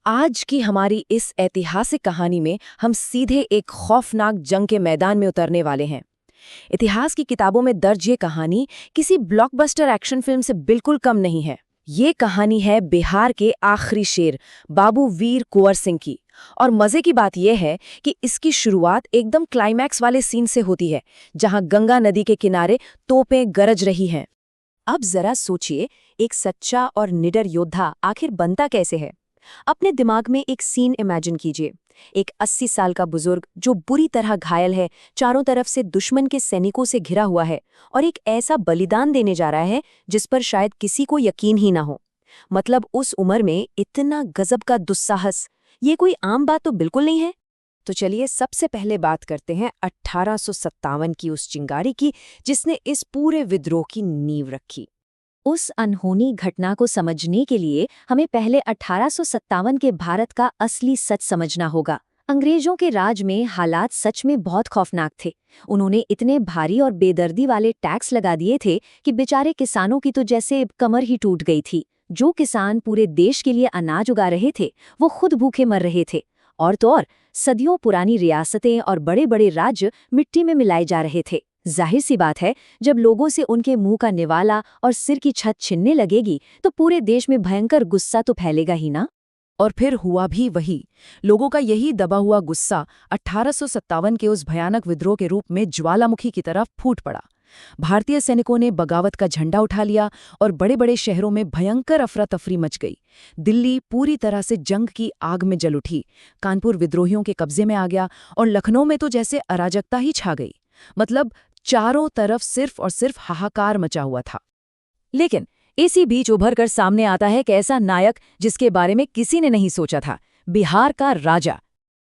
आज की हमारी इस ऐतिहासिक कहानी में हम सीधे एक खौफनाक जंग के मैदान में उतरने वाले हैं। इतिहास की किताबों में दर्ज ये कहानी किसी ब्लॉकबस्टर एक्शन फिल्म से बिल्कुल कम नहीं है। ये कहानी है बिहार के आखिरी शेर बाबू वीर कुंवर सिंह की। और मजे की बात यह है कि इसकी शुरुआत एकदम क्लाइमैक्स वाले सीन से होती है, जहां गंगा नदी के किनारे तोपें गरज रही हैं। अब जरा सोचिए, एक सच्चा और निडर योद्धा आखिर बनता कैसे है। अपने दिमाग में एक सीन इमेजिन कीजिए। एक 80 साल का बुजुर्ग जो बुरी तरह घायल है, चारों तरफ से दुश्मन के सैनिकों से घिरा हुआ है और एक ऐसा बलिदान देने जा रहा है जिस पर शायद किसी को यकीन ही ना हो। मतलब उस उम्र में इतना गजब का दुस्साहस, ये कोई आम बात तो बिल्कुल नहीं है। तो चलिए सबसे पहले बात करते हैं 1857 की उस चिंगारी की, जिसने इस पूरे विद्रोह की नींव रखी। उस अनहोनी घटना को समझने के लिए हमें पहले 1857 के भारत का असली सच समझना होगा। अंग्रेजों के राज में हालात सच में बहुत खौफनाक थे। उन्होंने इतने भारी और बेदर्दी वाले टैक्स लगा दिए थे कि बेचारे किसानों की तो जैसे कमर ही टूट गई थी। जो किसान पूरे देश के लिए अनाज उगा रहे थे, वो खुद भूखे मर रहे थे। और तो और सदियों पुरानी रियासतें और बड़े बड़े राज्य मिट्टी में मिलाए जा रहे थे। जाहिर सी बात है, जब लोगों से उनके मुंह का निवाला और सिर की छत छिनने लगेगी तो पूरे देश में भयंकर गुस्सा तो फैलेगा ही ना। और फिर हुआ भी वही। लोगों का यही दबा हुआ गुस्सा 1857 के उस भयानक विद्रोह के रूप में ज्वालामुखी की तरफ फूट पड़ा। भारतीय सैनिकों ने बगावत का झंडा उठा लिया और बड़े बड़े शहरों में भयंकर अफरा तफरी मच गई। दिल्ली पूरी तरह से जंग की आग में जल उठी। कानपुर विद्रोहियों के कब्जे में आ गया और लखनऊ में तो जैसे अराजकता ही छा गई। मतलब चारों तरफ सिर्फ और सिर्फ हाहाकार मचा हुआ था। लेकिन इसी बीच उभर कर सामने आता है एक ऐसा नायक जिसके बारे में किसी ने नहीं सोचा था, बिहार का राजा।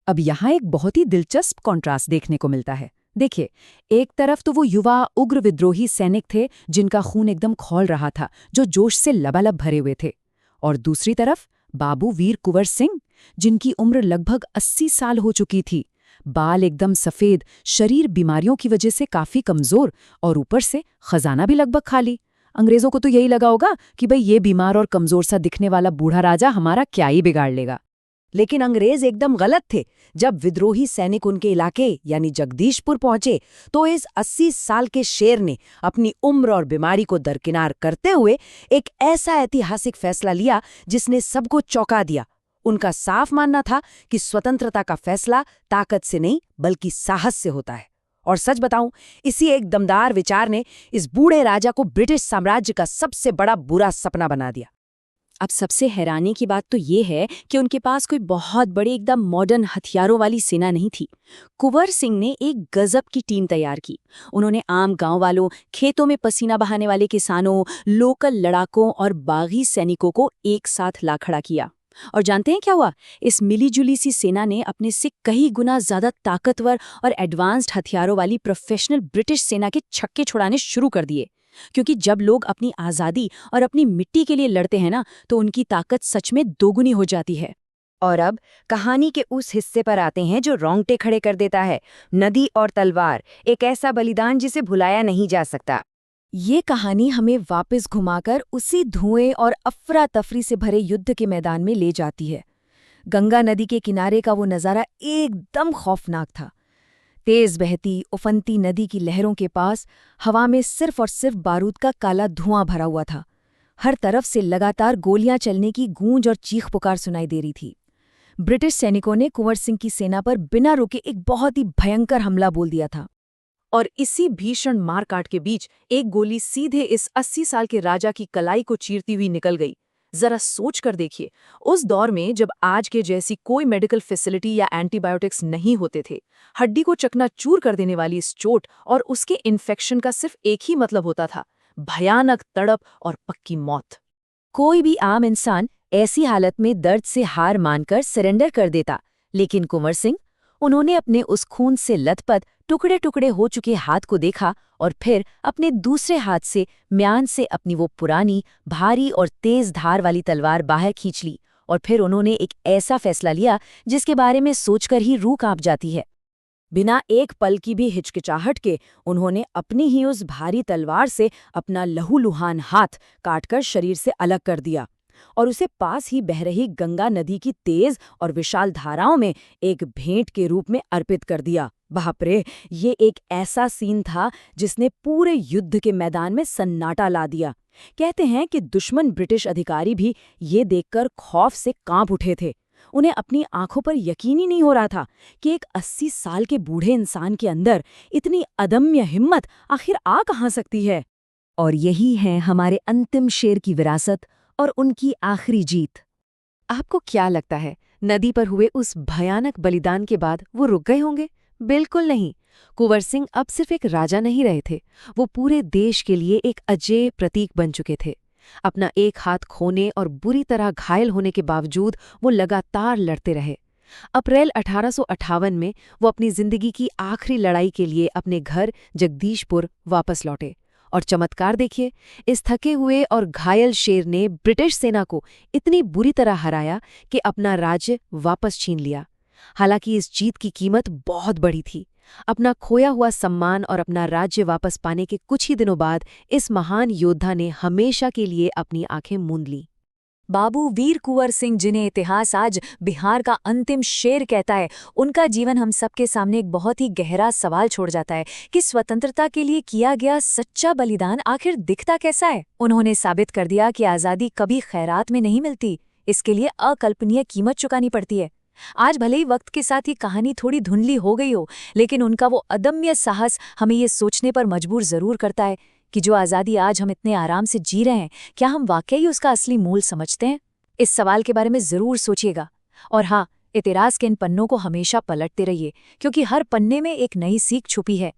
अब यहाँ एक बहुत ही दिलचस्प कॉन्ट्रास्ट देखने को मिलता है। देखिए, एक तरफ तो वो युवा उग्र विद्रोही सैनिक थे जिनका खून एकदम खौल रहा था, जो जोश से लबालब भरे हुए थे। और दूसरी तरफ बाबू वीर कुंवर सिंह, जिनकी उम्र लगभग 80 साल हो चुकी थी। बाल एकदम सफेद, शरीर बीमारियों की वजह से काफी कमजोर और ऊपर से खजाना भी लगभग खाली। अंग्रेजों को तो यही लगा होगा कि भाई ये बीमार और कमजोर सा दिखने वाला बूढ़ा राजा हमारा क्या ही बिगाड़ लेगा। लेकिन अंग्रेज एकदम गलत थे। जब विद्रोही सैनिक उनके इलाके यानी जगदीशपुर पहुंचे तो इस 80 साल के शेर ने अपनी उम्र और बीमारी को दरकिनार करते हुए एक ऐसा ऐतिहासिक फैसला लिया जिसने सबको चौंका दिया। उनका साफ मानना था कि स्वतंत्रता का फैसला ताकत से नहीं बल्कि साहस से होता है। और सच बताऊं, इसी एक दमदार विचार ने इस बूढ़े राजा को ब्रिटिश साम्राज्य का सबसे बड़ा बुरा सपना बना दिया। अब सबसे हैरानी की बात तो ये है कि उनके पास कोई बहुत बड़ी एकदम मॉडर्न हथियारों वाली सेना नहीं थी। कुंवर सिंह ने एक गजब की टीम तैयार की। उन्होंने आम गांव वालों, खेतों में पसीना बहाने वाले किसानों, लोकल लड़ाकों और बागी सैनिकों को एक साथ ला खड़ा किया। और जानते हैं क्या हुआ? इस मिलीजुली सी सेना ने अपने से कई गुना ज्यादा ताकतवर और एडवांस्ड हथियारों वाली प्रोफेशनल ब्रिटिश सेना के छक्के छुड़ाने शुरू कर दिए। क्योंकि जब लोग अपनी आज़ादी और अपनी मिट्टी के लिए लड़ते हैं ना, तो उनकी ताकत सच में दोगुनी हो जाती है। और अब कहानी के उस हिस्से पर आते हैं जो रोंगटे खड़े कर देता है। नदी और तलवार, एक ऐसा बलिदान जिसे भुलाया नहीं जा सकता। ये कहानी हमें वापस घुमाकर उसी धुएं और अफरा तफरी से भरे युद्ध के मैदान में ले जाती है। गंगा नदी के किनारे का वो नज़ारा एकदम खौफनाक था। तेज बहती उफनती नदी की लहरों के पास हवा में सिर्फ और सिर्फ बारूद का काला धुआं भरा हुआ था। हर तरफ से लगातार गोलियां चलने की गूंज और चीख पुकार सुनाई दे रही थी। ब्रिटिश सैनिकों ने कुंवर सिंह की सेना पर बिना रुके एक बहुत ही भयंकर हमला बोल दिया था। और इसी भीषण मारकाट के बीच एक गोली सीधे इस 80 साल के राजा की कलाई को चीरती हुई निकल गई। जरा सोच कर देखिए, उस दौर में जब आज के जैसी कोई मेडिकल फैसिलिटी या एंटीबायोटिक्स नहीं होते थे, हड्डी को चकनाचूर कर देने वाली इस चोट और उसके इन्फेक्शन का सिर्फ एक ही मतलब होता था, भयानक तड़प और पक्की मौत। कोई भी आम इंसान ऐसी हालत में दर्द से हार मानकर सरेंडर कर देता, लेकिन कुंवर सिंह, उन्होंने अपने उस खून से लथपथ टुकड़े टुकड़े हो चुके हाथ को देखा और फिर अपने दूसरे हाथ से म्यान से अपनी वो पुरानी, भारी और तेज धार वाली तलवार बाहर खींच ली। और फिर उन्होंने एक ऐसा फैसला लिया जिसके बारे में सोचकर ही रूह कांप जाती है। बिना एक पल की भी हिचकिचाहट के उन्होंने अपनी ही उस भारी तलवार से अपना लहूलुहान हाथ काटकर शरीर से अलग कर दिया। और उसे पास ही बह रही गंगा नदी की तेज और विशाल धाराओं में एक भेंट के रूप में अर्पित कर दिया। बाप रे, ये एक ऐसा सीन था जिसने पूरे युद्ध के मैदान में सन्नाटा ला दिया। कहते हैं कि दुश्मन ब्रिटिश अधिकारी भी ये देखकर खौफ से कांप उठे थे। उन्हें अपनी आंखों पर यकीन ही नहीं हो रहा था कि एक 80 साल के बूढ़े इंसान के अंदर इतनी अदम्य हिम्मत आखिर आ कहाँ सकती है। और यही है हमारे अंतिम शेर की विरासत और उनकी आखिरी जीत। आपको क्या लगता है, नदी पर हुए उस भयानक बलिदान के बाद वो रुक गए होंगे? बिल्कुल नहीं। कुंवर सिंह अब सिर्फ एक राजा नहीं रहे थे, वो पूरे देश के लिए एक अजेय प्रतीक बन चुके थे। अपना एक हाथ खोने और बुरी तरह घायल होने के बावजूद वो लगातार लड़ते रहे। अप्रैल 1858 में वो अपनी जिंदगी की आखिरी लड़ाई के लिए अपने घर जगदीशपुर वापस लौटे। और चमत्कार देखिए, इस थके हुए और घायल शेर ने ब्रिटिश सेना को इतनी बुरी तरह हराया कि अपना राज्य वापस छीन लिया। हालांकि इस जीत की कीमत बहुत बड़ी थी। अपना खोया हुआ सम्मान और अपना राज्य वापस पाने के कुछ ही दिनों बाद इस महान योद्धा ने हमेशा के लिए अपनी आंखें मूंद लीं। बाबू वीर कुंवर सिंह, जिन्हें इतिहास आज बिहार का अंतिम शेर कहता है, उनका जीवन हम सबके सामने एक बहुत ही गहरा सवाल छोड़ जाता है कि स्वतंत्रता के लिए किया गया सच्चा बलिदान आखिर दिखता कैसा है। उन्होंने साबित कर दिया कि आज़ादी कभी खैरात में नहीं मिलती, इसके लिए अकल्पनीय कीमत चुकानी पड़ती है। आज भले ही वक्त के साथ ये कहानी थोड़ी धुंधली हो गई हो, लेकिन उनका वो अदम्य साहस हमें ये सोचने पर मजबूर जरूर करता है कि जो आज़ादी आज हम इतने आराम से जी रहे हैं, क्या हम वाकई उसका असली मूल समझते हैं? इस सवाल के बारे में ज़रूर सोचिएगा। और हाँ, इतिहास के इन पन्नों को हमेशा पलटते रहिए, क्योंकि हर पन्ने में एक नई सीख छुपी है।